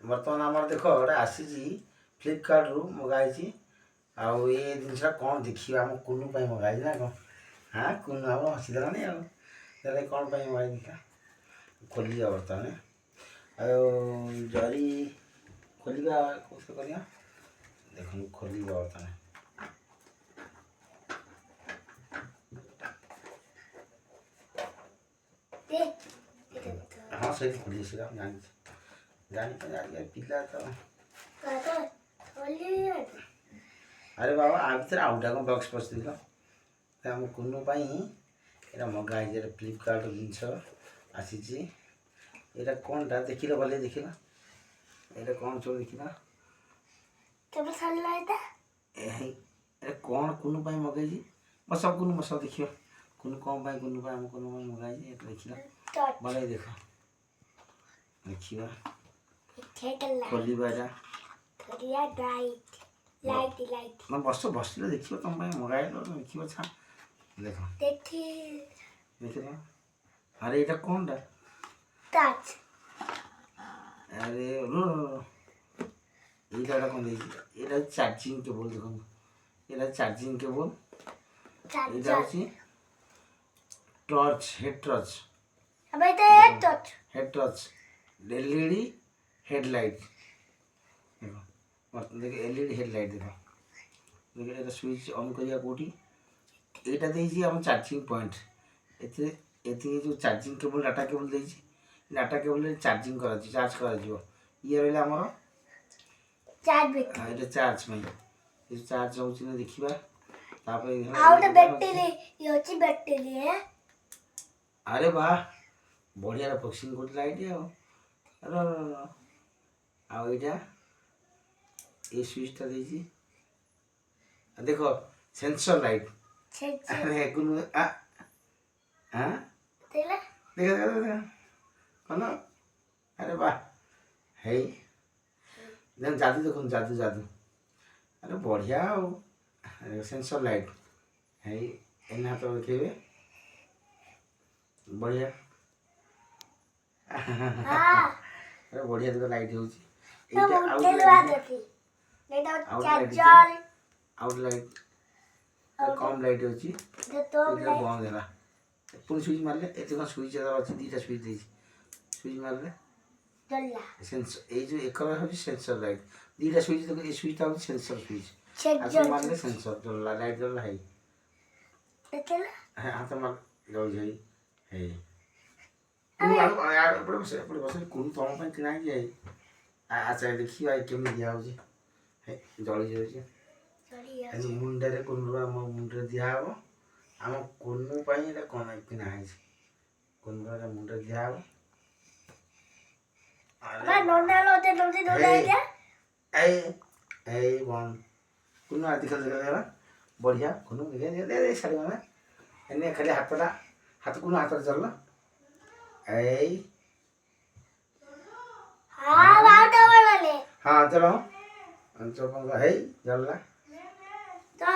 बर्तमान आमर देख गोटे आसी फ्लिपकार्ट रु मगाई आउ ये जिनसा कौन देखिए आम कुनू मगाई ना कौन हाँ कुनू हम हसीदेलानी आगे कौन मगाई देखा खोल बर्तमान जरी खोलिया कौन करिया देख खोल बर्तमान हाँ सही खोली सीधा जानी जानी पिला तो अरे बाबा आ भर आउटा कौन बक्स पशि आम कुनू यहाँ मगाई फ्लिपकार्ट जिनस आसी यहाँ कौन टा देख भले देख ये कौन सब देख कौन कुनू मगाई बस कुनू बस देख कुनू कौन कुनू आम कुनू मगाई देखा भले देख देखा खोलिबा मैं बस बस देख तुम मगाइल देख छा देख देख अरे ये कौन टा अरे ये कौन ये चार्जिंग केबल देख ये चार्जिंग केबल ये torch head torch head torch LED headlight देख एलईडी हेडलाइट देख देख स्विच ऑन करिया कोठी एटा देइछि हम चार्जिंग पॉइंट एते जो चार्जिंग केबल डाटा केबल देइछि डाटा केबल चार्जिंग करा चार्ज करा जिवो ये रहले हमर चार्ज बैटरी हां एटा चार्ज में ये चार्ज होछि ना देखिबा तापर आउट बैटरी ये होछि बैटरी है अरे वाह बढ़िया फंक्शन कर लाइट अरे आउ इटा ये स्विचटा देइछि देखो सेंसर लाइट अरे कुन आ हां तेला देख कौन अरे वाह है देन जादू देखो जादू जादू अरे बढ़िया हो सेंसर लाइट है एना तो देखेबे बढ़िया अरे बढ़िया देखो लाइट होची आउट लाइट कम लाइट होची बंद है पुणी स्विच मारले एते स्विच अच्छी दीटा स्विच दे स्विच मारले सेंसर ये जो एक होची सेंसर लाइट दीटा स्विच देखो ये स्विच ता सेंसर स्विच आते मारले सेंसर जल्ला लाइट जल्ला है हां हाथ मार जाऊ जाई है यार पड़े बस कुन तम पे किना जाए अच्छा देखिए केमी दिया हो जली जाए मुंडे कुनुरा मुंडे दिया हम आम कुनू कौन किना कुनुरा मुंडे दिया कुनू आदि बढ़िया कुनू साड़ी मैंने खाली हाथ कुनू हाथ चल हाँ चलो है जल्ला तो